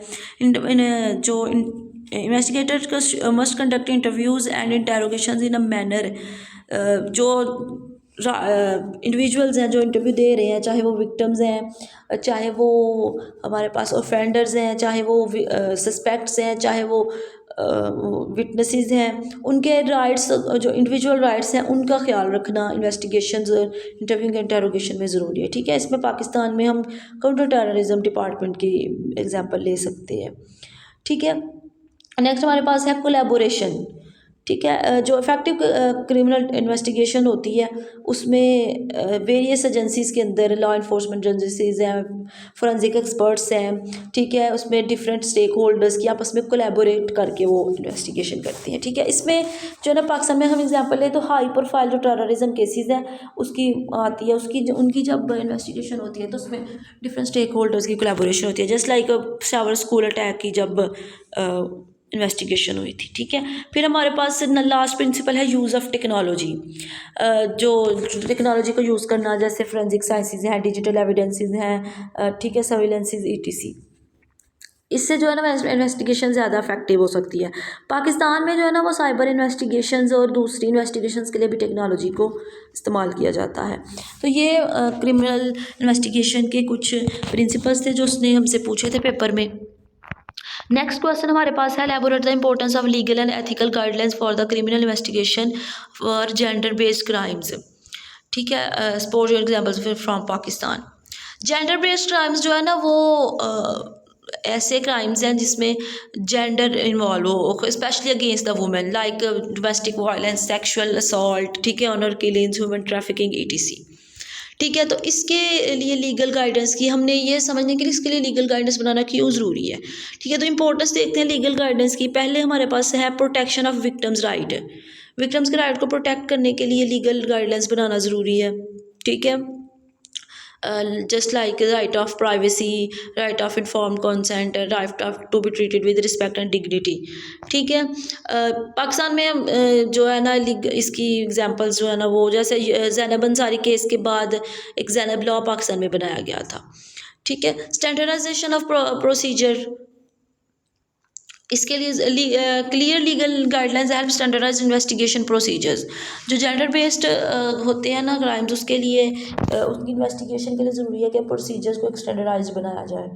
जो investigator must conduct interviews and interrogation in a manner, जो इंडिविजुअल्स हैं जो इंटरव्यू दे रहे हैं, चाहे वो विक्टिम्स हैं, चाहे वो हमारे पास ऑफेंडर्स हैं, चाहे वो सस्पेक्ट्स हैं, चाहे वो विटनेसेस हैं, उनके राइट्स जो इंडिविजुअल राइट्स हैं उनका ख्याल रखना इन्वेस्टिगेशंस इंटरव्यू इंटेरोगेशन में ज़रूरी है। ठीक है। इसमें पाकिस्तान में हम काउंटर टेररिज्म डिपार्टमेंट की एग्जांपल ले सकते हैं। ठीक है। नेक्स्ट हमारे पास है कोलैबोरेशन। ठीक है। जो इफेक्टिव क्रिमिनल इन्वेस्टिगेशन होती है उसमें वेरियस एजेंसीज़ के अंदर लॉ इन्फोर्समेंट एजेंसीज़ हैं, फोरेंसिक एक्सपर्ट्स हैं। ठीक है। उसमें डिफरेंट स्टेक होल्डर्स की आपस में कोलैबोरेट करके वो इन्वेस्टिगेशन करती हैं। ठीक है। इसमें जो है ना पाकिस्तान में हम एग्जांपल लें तो हाई प्रोफाइल जो टेररिज्म केसेस हैं उसकी आती है, उनकी जब इन्वेस्टिगेशन होती है तो उसमें डिफरेंट स्टेक होल्डर्स की कोलैबोरेशन होती है, just like shower school attack की जब इन्वेस्टिगेशन हुई थी। ठीक है। फिर हमारे पास लास्ट प्रिंसिपल है यूज़ ऑफ टेक्नोलॉजी। जो टेक्नोलॉजी को यूज़ करना, जैसे फोरेंसिक साइंसेज हैं, डिजिटल एविडेंसेस हैं, ठीक है, सर्विलेंसेस ETC। इससे जो है ना इन्वेस्टिगेशन ज़्यादा इफेक्टिव हो सकती है। पाकिस्तान में जो है ना वो साइबर इन्वेस्टिगेशंस और दूसरी इन्वेस्टिगेशंस के लिए भी टेक्नोलॉजी को इस्तेमाल किया जाता है। तो ये क्रिमिनल इन्वेस्टिगेशन के कुछ प्रिंसिपल्स थे जो उसने हमसे पूछे थे पेपर में। नेक्स्ट क्वेश्चन हमारे पास है elaborate the importance of legal and ethical guidelines for the criminal investigation for gender based crimes. ठीक है। Suppose your examples from Pakistan. Gender based crimes जो है ना वो ऐसे क्राइम्स हैं जिसमें जेंडर इन्वॉल्व हो, specially against the women, like domestic violence, sexual assault, ठीक है, honour killings, human trafficking, ETC. ठीक है, तो इसके लिए लीगल गाइडेंस की हमने ये समझने के लिए इसके लिए लीगल गाइडेंस बनाना क्यों ज़रूरी है। ठीक है, तो इंपॉर्टेंस देखते हैं लीगल गाइडेंस की। पहले हमारे पास है protection of victims right. Victims के राइट को प्रोटेक्ट करने के लिए लीगल गाइडेंस बनाना ज़रूरी है। ठीक है, just like right of privacy, right of informed consent, right of to be treated with respect and dignity। ठीक है, पाकिस्तान में जो है ना इसकी एग्जांपल्स जो है ना वो जैसे ज़ैनब अंसारी केस के बाद एक ज़ैनब लॉ पाकिस्तान में बनाया गया था। ठीक है, स्टैंडर्डाइजेशन ऑफ प्रोसीजर, इसके लिए clear legal guidelines help standardize investigation procedures. जो जेंडर बेस्ड होते हैं ना क्राइम्स, उसके लिए उसकी इन्वेस्टिगेशन के लिए ज़रूरी है कि प्रोसीजर्स को एक स्टैंडर्डाइज बनाया जाए।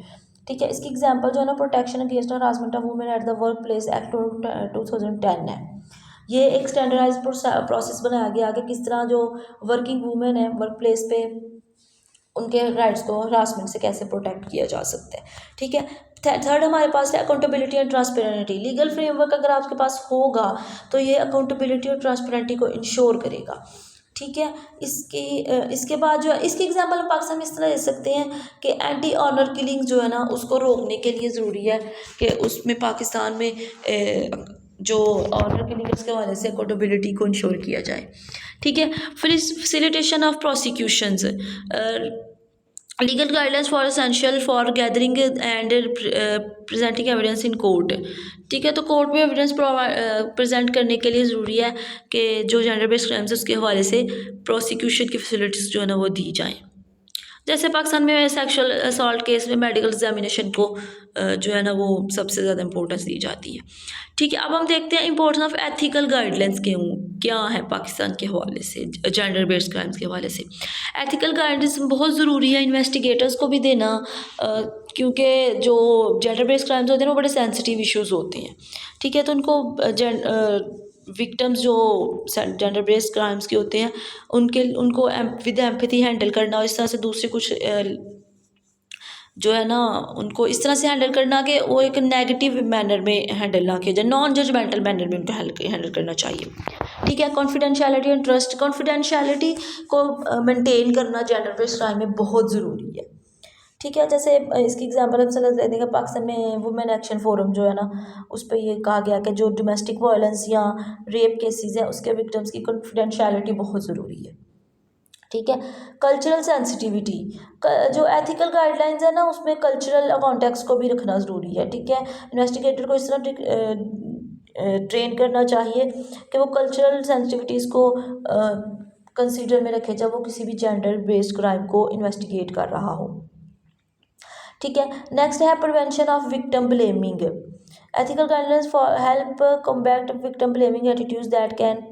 ठीक है, इसकी एग्जांपल जो है ना protection against harassment of women at the work place act 2010 है। ये एक स्टैंडर्डाइज प्रोसेस बनाया गया कि किस तरह जो वर्किंग वुमेन है वर्क प्लेस पे उनके राइट्स को हरासमेंट से कैसे प्रोटेक्ट किया जा सकता है। ठीक है, थर्ड हमारे पास है accountability and transparency. Legal framework अगर आपके पास होगा तो ये अकाउंटेबिलिटी और ट्रांसपेरेंटी को इंश्योर करेगा। ठीक है, इसके बाद जो है इसकी एग्जांपल हम पाकिस्तान में इस तरह दे सकते हैं कि एंटी ऑनर किलिंग जो है ना उसको रोकने के लिए ज़रूरी है कि उसमें पाकिस्तान में जो ऑनर किलिंग्स के हवाले से अकाउंटेबिलिटी को इंश्योर किया जाए। ठीक है, facilitation of prosecutions, legal guidelines for essential for gathering and presenting evidence in court. ठीक है, तो कोर्ट में एविडेंस प्रेजेंट करने के लिए ज़रूरी है कि जो जेंडर बेस्ड क्राइम्स उसके हवाले से प्रोसिक्यूशन की फैसिलिटीज़ जो है ना वो दी जाएँ। जैसे पाकिस्तान में सेक्सुअल असॉल्ट केस में मेडिकल एग्जामिनेशन को जो है ना वो सबसे ज़्यादा इंपॉर्टेंस दी जाती है। ठीक है, अब हम देखते हैं इंपॉर्टेंस ऑफ एथिकल गाइडलाइंस क्या है पाकिस्तान के हवाले से जेंडर बेस्ड क्राइम्स के हवाले से। एथिकल गाइडेंस बहुत ज़रूरी है इन्वेस्टिगेटर्स को भी देना, क्योंकि जो जेंडर बेस्ड क्राइम्स होते हैं वो बड़े सेंसिटिव इश्यूज़ होते हैं। ठीक है, तो उनको विक्टिम्स जो जेंडर बेस्ड क्राइम्स के होते हैं उनको विद एम्पैथी हैंडल करना और इस तरह से दूसरे कुछ जो है ना उनको इस तरह से हैंडल करना कि वो एक नेगेटिव मैनर में हैंडल ना किया जाए, नॉन जजमेंटल मैनर में उनको हैंडल करना चाहिए। ठीक है, कॉन्फिडेंशियलिटी एंड ट्रस्ट, कॉन्फिडेंशियलिटी को मेंटेन करना जेंडर बेस्ड क्राइम में बहुत ज़रूरी है। ठीक है, जैसे इसकी एग्जांपल हम समझ लेते हैं कि पाकिस्तान में वुमेन एक्शन फोरम जो है ना उस पर ये कहा गया कि जो डोमेस्टिक वायलेंस या रेप केसेस हैं उसके विक्टिम्स की कॉन्फिडेंशियलिटी बहुत ज़रूरी है। ठीक है, कल्चरल सेंसिटिविटी, जो एथिकल गाइडलाइंस है ना उसमें कल्चरल कॉन्टेक्स्ट को भी रखना ज़रूरी है। ठीक है, इन्वेस्टिगेटर को इस तरह ट्रेन करना चाहिए कि वो कल्चरल सेंसिटिविटीज़ को कंसीडर में रखे जब वो किसी भी जेंडर बेस्ड क्राइम को इन्वेस्टिगेट कर रहा हो। ठीक है, नेक्स्ट है prevention of victim blaming. Ethical guidelines for help combat victim blaming attitudes that can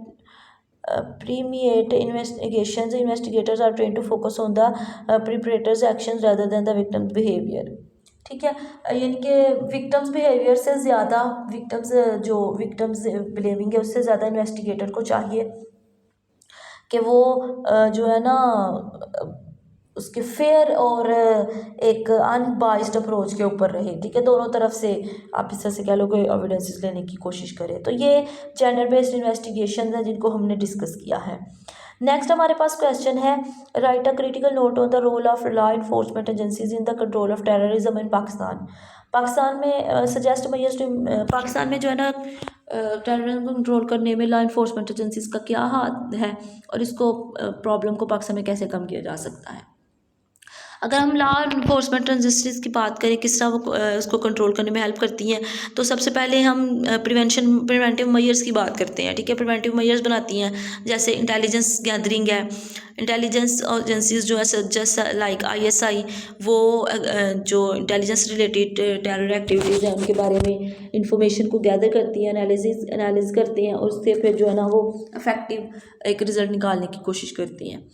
permeate investigations. Investigators are trained to focus on the perpetrator's actions rather than the victim's behavior। ठीक है, यानी कि victims behaviour से ज़्यादा victims blaming है उससे ज़्यादा investigator को चाहिए कि वो जो है ना उसके फेयर और एक अनबाइस्ड अप्रोच के ऊपर रहे। ठीक है, दोनों तरफ से आप इस तरह से कह लो कि एविडेंसेस लेने की कोशिश करें। तो ये जेंडर बेस्ड इन्वेस्टिगेशन है जिनको हमने डिस्कस किया है। नेक्स्ट हमारे पास क्वेश्चन है write a critical note on the role of law enforcement agencies in the control of terrorism in Pakistan में सजेस्ट मैयर्स पाकिस्तान में जो है ना टेररिज्म को कंट्रोल करने में लॉ इन्फोर्समेंट एजेंसीज का क्या हाथ है और इसको प्रॉब्लम को पाकिस्तान में कैसे कम किया जा सकता है। अगर हम लॉ इन्फोर्समेंट एजेंसीज की बात करें किस तरह वो उसको कंट्रोल करने में हेल्प करती हैं, तो सबसे पहले हम प्रिवेंटिव मेजर्स की बात करते हैं। ठीक है, प्रिवेंटिव मेजर्स बनाती हैं जैसे इंटेलिजेंस गैदरिंग है। इंटेलिजेंस एजेंसीज जो है जस्ट लाइक ISI वो जो इंटेलिजेंस रिलेटेड टेरर एक्टिविटीज़ हैं उनके बारे में इंफॉर्मेशन को गैदर करती हैं, एनालिसिस करते हैं और उससे फिर जो है ना वो इफेक्टिव एक रिज़ल्ट निकालने की कोशिश करती हैं।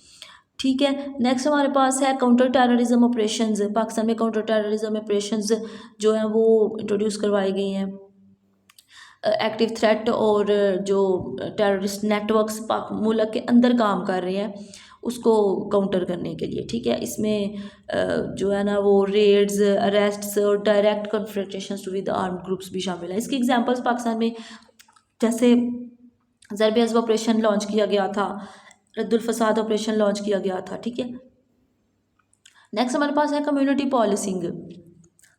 ठीक है, नेक्स्ट हमारे पास है काउंटर टेररिज्म ऑपरेशंस। पाकिस्तान में काउंटर टेररिज्म ऑपरेशंस जो हैं वो इंट्रोड्यूस करवाई गई हैं। एक्टिव थ्रेट और जो टेररिस्ट नेटवर्क्स मुल्क के अंदर काम कर रहे हैं उसको काउंटर करने के लिए, ठीक है। इसमें जो है ना वो रेड्स, अरेस्ट्स और डायरेक्ट कन्फ्रंटेशंस विद आर्म्ड ग्रुप्स भी शामिल है। इसकी एग्जांपल्स पाकिस्तान में जैसे ज़रब अज़ब ऑपरेशन लॉन्च किया गया था, रद्दुल फसाद ऑपरेशन लॉन्च किया गया था, ठीक है। नेक्स्ट हमारे पास है कम्युनिटी पॉलिसिंग।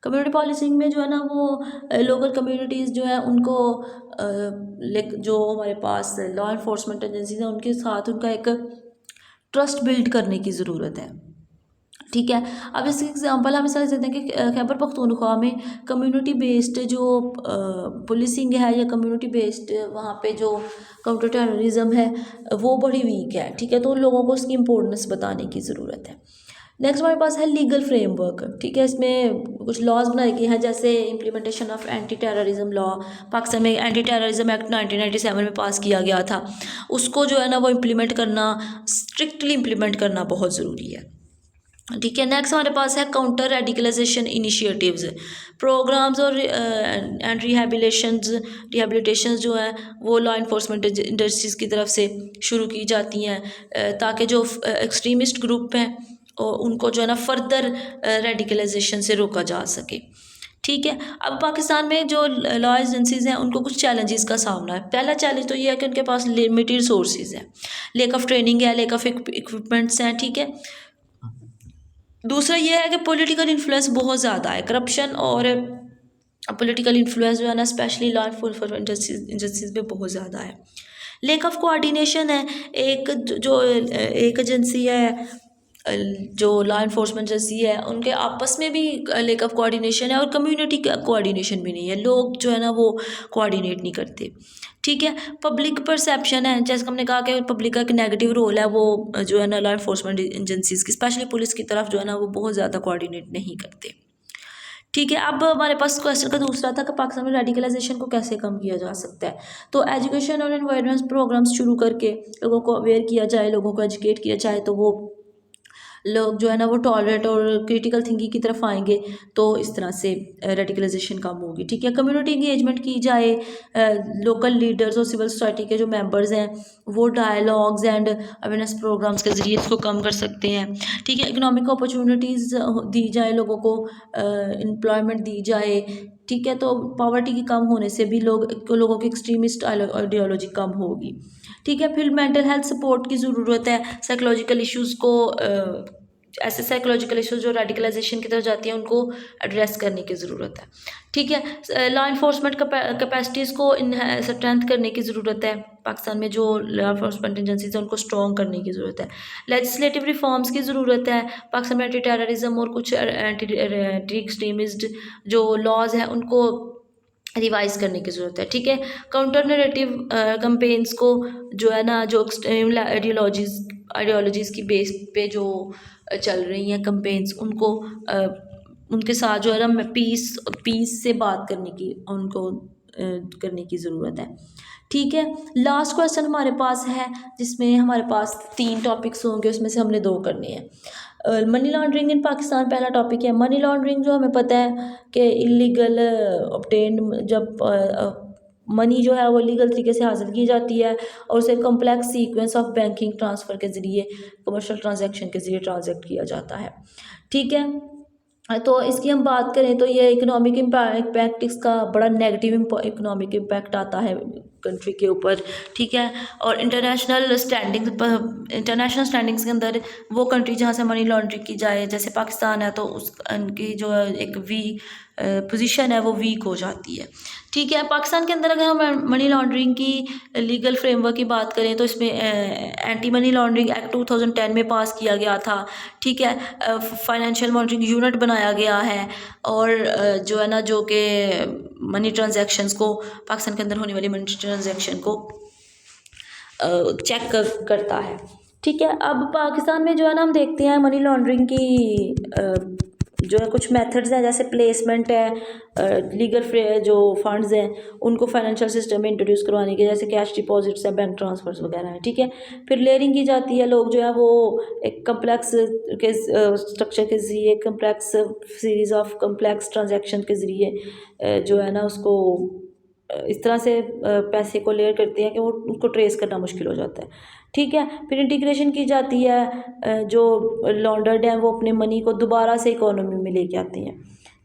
कम्युनिटी पॉलिसिंग में जो है ना वो लोकल कम्युनिटीज़ जो है उनको जो हमारे पास लॉ इन्फोर्समेंट एजेंसीज हैं उनके साथ उनका एक ट्रस्ट बिल्ड करने की ज़रूरत है, ठीक है। अब इसके एग्जांपल हम समझ सकते हैं कि खैबर पख्तूनख्वा में कम्युनिटी बेस्ड जो पुलिसिंग है या कम्युनिटी बेस्ड वहाँ पे जो काउंटर टेररिज्म है वो बड़ी वीक है, ठीक है। तो उन लोगों को उसकी इम्पोर्टेंस बताने की ज़रूरत है। नेक्स्ट हमारे पास है लीगल फ्रेमवर्क, ठीक है। इसमें कुछ लॉज बनाए गए हैं जैसे implementation of anti terrorism law. Pakistan में एंटी टेररिज्म एक्ट 1997 में पास किया गया था, उसको जो है ना वो इम्प्लीमेंट करना, स्ट्रिक्टली इम्प्लीमेंट करना बहुत ज़रूरी है, ठीक है। नेक्स्ट हमारे पास है काउंटर रेडिकलाइजेशन इनिशिएटिव्स, प्रोग्राम्स और एंड रिहेबिलिटेशंस जो है वो लॉ इन्फोर्समेंट इंडस्ट्रीज़ की तरफ से शुरू की जाती हैं ताकि जो एक्सट्रीमिस्ट ग्रुप हैं और उनको जो है ना फर्दर रेडिकलाइजेशन से रोका जा सके, ठीक है। अब पाकिस्तान में जो लॉ एजेंसीज़ हैं उनको कुछ चैलेंजेस का सामना है। पहला चैलेंज तो ये है कि उनके पास लिमिटेड सोर्सेज हैं, लेक ऑफ ट्रेनिंग है, लेक ऑफ इक्विपमेंट्स हैं, ठीक है। दूसरा ये है कि पॉलिटिकल इन्फ्लुएंस बहुत ज़्यादा है, करप्शन और पॉलिटिकल इन्फ्लुएंस जो है ना स्पेशली लॉ इन्फोर्समेंट एजेंसीज में बहुत ज़्यादा है। लेक ऑफ कोऑर्डिनेशन है, एक एजेंसी है जो लॉ इन्फोर्समेंट एजेंसी है उनके आपस में भी लेक ऑफ कोऑर्डिनेशन है और कम्युनिटी का कोऑर्डिनेशन भी नहीं है, लोग जो है ना वो कोऑर्डिनेट नहीं करते, ठीक है। पब्लिक परसेप्शन है, जैसे हमने कहा कि पब्लिक का एक नेगेटिव रोल है, वो जो है ना लॉ इन्फोर्समेंट एजेंसीज की स्पेशली पुलिस की तरफ जो है ना वो बहुत ज़्यादा कोऑर्डिनेट नहीं करते, ठीक है। अब हमारे पास क्वेश्चन का दूसरा था कि पाकिस्तान में रेडिकलाइजेशन को कैसे कम किया जा सकता है। तो एजुकेशन और एनवायरमेंट प्रोग्राम्स शुरू करके लोगों को अवेयर किया जाए, लोगों को एजुकेट किया जाए, तो वो लोग जो है ना वो टॉलरेट और क्रिटिकल थिंकिंग की तरफ आएंगे, तो इस तरह से रेडिकलाइजेशन कम होगी, ठीक है। कम्युनिटी इंगेजमेंट की जाए, लोकल लीडर्स और सिविल सोसाइटी के जो मेंबर्स हैं वो डायलॉग्स एंड अवेयरनेस प्रोग्राम्स के ज़रिए इसको कम कर सकते हैं, ठीक है। इकोनॉमिक अपॉर्चुनिटीज़ दी जाए, लोगों को एम्प्लॉयमेंट दी जाए, ठीक है। तो पॉवर्टी की कम होने से भी लोगों की एक्सट्रीमिस्ट आइडियोलॉजी कम होगी, ठीक है। फिर मेंटल हेल्थ सपोर्ट की ज़रूरत है, साइकोलॉजिकल इश्यूज़ को ऐसे साइकोलॉजिकल इश्यूज जो रेडिकलाइजेशन की तरफ जाती हैं उनको एड्रेस करने की ज़रूरत है, ठीक है। लॉ इन्फोर्समेंट कैपेसिटीज़ को स्ट्रेंथ करने की ज़रूरत है, पाकिस्तान में जो लॉ इन्फोर्समेंट एजेंसीज हैं उनको स्ट्रॉन्ग करने की ज़रूरत है। लेजिस्लेटिव रिफॉर्म्स की ज़रूरत है, पाकिस्तान में एंटी टेररिज्म और कुछ एंटी एक्सट्रीमिस्ट जो लॉज हैं उनको रिवाइज करने की ज़रूरत है, ठीक है। काउंटर नरेटिव कैंपेन्स को जो है ना जो एक्सट्रीम आइडियोलॉजीज़ की बेस पे जो चल रही हैं कैंपेन्स उनके साथ जो है ना पीस से बात करने की उनको करने की ज़रूरत है, ठीक है। लास्ट क्वेश्चन हमारे पास है जिसमें हमारे पास 3 टॉपिक्स होंगे, उसमें से हमने 2 करने हैं। मनी लॉन्ड्रिंग इन पाकिस्तान पहला टॉपिक है। मनी लॉन्ड्रिंग जो हमें पता है कि इलीगल ऑब्टेन्ड जब मनी जो है वो लीगल तरीके से हासिल की जाती है और उसे complex sequence of banking transfer के ज़रिए कमर्शियल ट्रांजैक्शन के ज़रिए ट्रांजैक्ट किया जाता है, ठीक है। तो इसकी हम बात करें तो ये इकोनॉमिक इम्पैक्ट इसका बड़ा नेगेटिव इकोनॉमिक इम्पैक्ट आता है कंट्री के ऊपर, ठीक है। और इंटरनेशनल स्टैंडिंग्स के अंदर वो कंट्री जहाँ से मनी लॉन्ड्रिंग की जाए जैसे पाकिस्तान है तो उनकी जो एक पोजीशन है वो वीक हो जाती है, ठीक है। पाकिस्तान के अंदर अगर हम मनी लॉन्ड्रिंग की लीगल फ्रेमवर्क की बात करें तो इसमें एंटी मनी लॉन्ड्रिंग एक्ट 2010 में पास किया गया था, ठीक है। फाइनेंशियल मॉनिटरिंग यूनिट बनाया गया है और जो है ना जो कि मनी ट्रांजैक्शंस को पाकिस्तान के अंदर होने वाली मनी ट्रांजैक्शन को चेक करता है, ठीक है। अब पाकिस्तान में जो है ना हम देखते हैं मनी लॉन्ड्रिंग की जो है कुछ मेथड्स हैं जैसे प्लेसमेंट है, लीगल जो फंड्स हैं उनको फाइनेंशियल सिस्टम में इंट्रोड्यूस करवाने के, जैसे कैश डिपॉजिट्स है, बैंक ट्रांसफर्स वगैरह हैं, ठीक है। फिर लेयरिंग की जाती है, लोग जो है वो एक कम्प्लेक्स के स्ट्रक्चर के ज़रिए complex series of complex transaction के ज़रिए जो है ना उसको इस तरह से पैसे को लेयर करते हैं कि वो उसको ट्रेस करना मुश्किल हो जाता है। ठीक है, फिर इंटीग्रेशन की जाती है, जो लॉन्डर्ड हैं वो अपने मनी को दोबारा से इकोनॉमी में लेके आते हैं।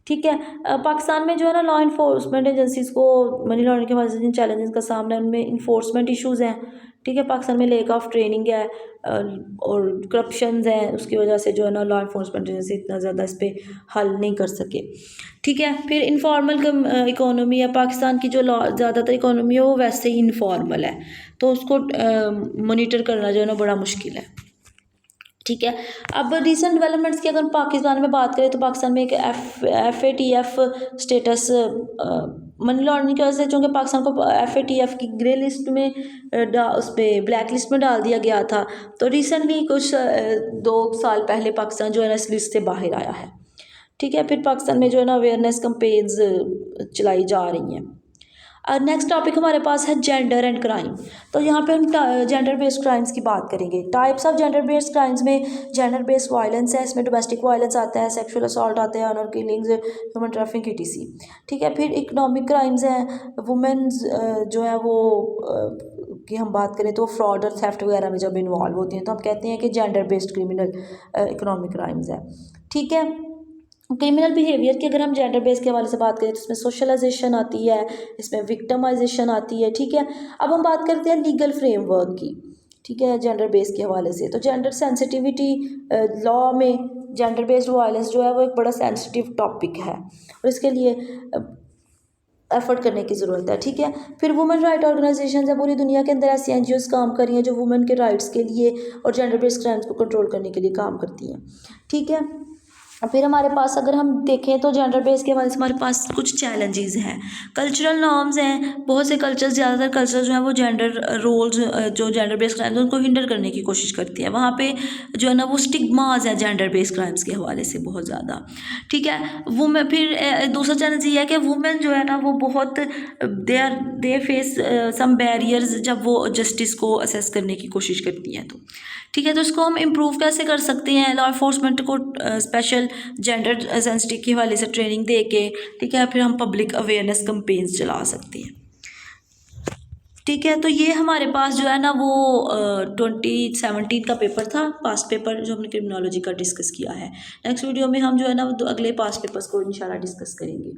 ठीक है, पाकिस्तान में जो है ना लॉ इन्फोर्समेंट एजेंसीज़ को मनी लॉन्ड्रिंग के वजह से जिन चैलेंजेस का सामना है उनमें इन्फोर्समेंट इश्यूज़ हैं। ठीक है, पाकिस्तान में लेक ऑफ ट्रेनिंग है और करप्शंस हैं, उसकी वजह से जो है ना लॉ इन्फोर्समेंट एजेंसी इतना ज़्यादा इस पर हल नहीं कर सके। ठीक है, फिर इनफॉर्मल इकोनॉमी है, पाकिस्तान की जो ज़्यादातर इकोनॉमी है वो वैसे ही इनफॉर्मल है, तो उसको मॉनिटर करना जो है ना बड़ा मुश्किल है। ठीक है, अब रिसेंट डेवलपमेंट्स की अगर पाकिस्तान में बात करें तो पाकिस्तान में एक FATF स्टेटस मनी लॉन्ड्रिंग की वजह से, चूँकि पाकिस्तान को FATF की ग्रे लिस्ट में उस पर ब्लैक लिस्ट में डाल दिया गया था, तो रिसेंटली कुछ 2 साल पहले पाकिस्तान जो है ना इस लिस्ट से बाहर आया है। ठीक है, फिर पाकिस्तान में जो है ना अवेयरनेस कैंपेन्स चलाई जा रही हैं। नेक्स्ट टॉपिक हमारे पास है जेंडर एंड क्राइम। तो यहाँ पे हम जेंडर बेस्ड क्राइम्स की बात करेंगे। Types of gender based crimes में जेंडर बेस्ड वायलेंस है, इसमें डोमेस्टिक वायलेंस आता है, सेक्सुअल असॉल्ट आते हैं, honour killings, human trafficking ETC। ठीक है, फिर इकोनॉमिक क्राइम्स हैं, वुमेन्स जो है वो की हम बात करें तो फ्रॉड और थेफ्ट वगैरह में जब इन्वॉल्व होती हैं तो हम कहते हैं कि gender based criminal economic crimes है। ठीक है, क्रिमिनल बिहेवियर की अगर हम जेंडर बेस के हवाले से बात करें तो इसमें सोशलाइजेशन आती है, इसमें विक्टिमाइजेशन आती है। ठीक है, अब हम बात करते हैं लीगल फ्रेमवर्क की। ठीक है, जेंडर बेस के हवाले से तो जेंडर सेंसिटिविटी लॉ में जेंडर बेस्ड वायलेंस जो है वो एक बड़ा सेंसिटिव टॉपिक है और इसके लिए एफर्ट करने की ज़रूरत है। ठीक है, फिर वुमेन राइट ऑर्गेनाइजेशन है, पूरी दुनिया के अंदर ऐसी NGOs काम कर रही हैं जो वुमेन के राइट्स के लिए और जेंडर बेस्ड क्राइम्स को कंट्रोल करने के लिए काम करती हैं। ठीक है, फिर हमारे पास अगर हम देखें तो जेंडर बेस के हवाले से हमारे पास कुछ चैलेंजेस हैं। कल्चरल नॉर्म्स हैं, बहुत से कल्चर्स, ज़्यादातर कल्चर जो हैं वो जेंडर रोल्स जो जेंडर बेस्ड क्राइम्स हैं उनको हिंडर करने की कोशिश करती हैं। वहाँ पे जो है ना वो स्टिग्मास है जेंडर बेस्ड क्राइम्स के हवाले से बहुत ज़्यादा। ठीक है, वुमेन, फिर दूसरा चैलेंज ये है कि वुमेन जो है ना वो बहुत दे फेस सम बैरियर्स जब वो जस्टिस को असेस करने की कोशिश करती हैं। तो ठीक है, तो इसको हम इम्प्रूव कैसे कर सकते हैं? लॉ इन्फोर्समेंट को स्पेशल जेंडर सेंसिटिव के हवाले से ट्रेनिंग दे के, ठीक है, फिर हम पब्लिक अवेयरनेस कैंपेन्स चला सकते हैं। ठीक है, तो ये हमारे पास जो है ना वो 2017 का पेपर था, पास्ट पेपर जो हमने क्रिमिनोलॉजी का डिस्कस किया है। नेक्स्ट वीडियो में हम जो है ना वो अगले पास्ट पेपर्स को इंशाल्लाह डिस्कस करेंगे।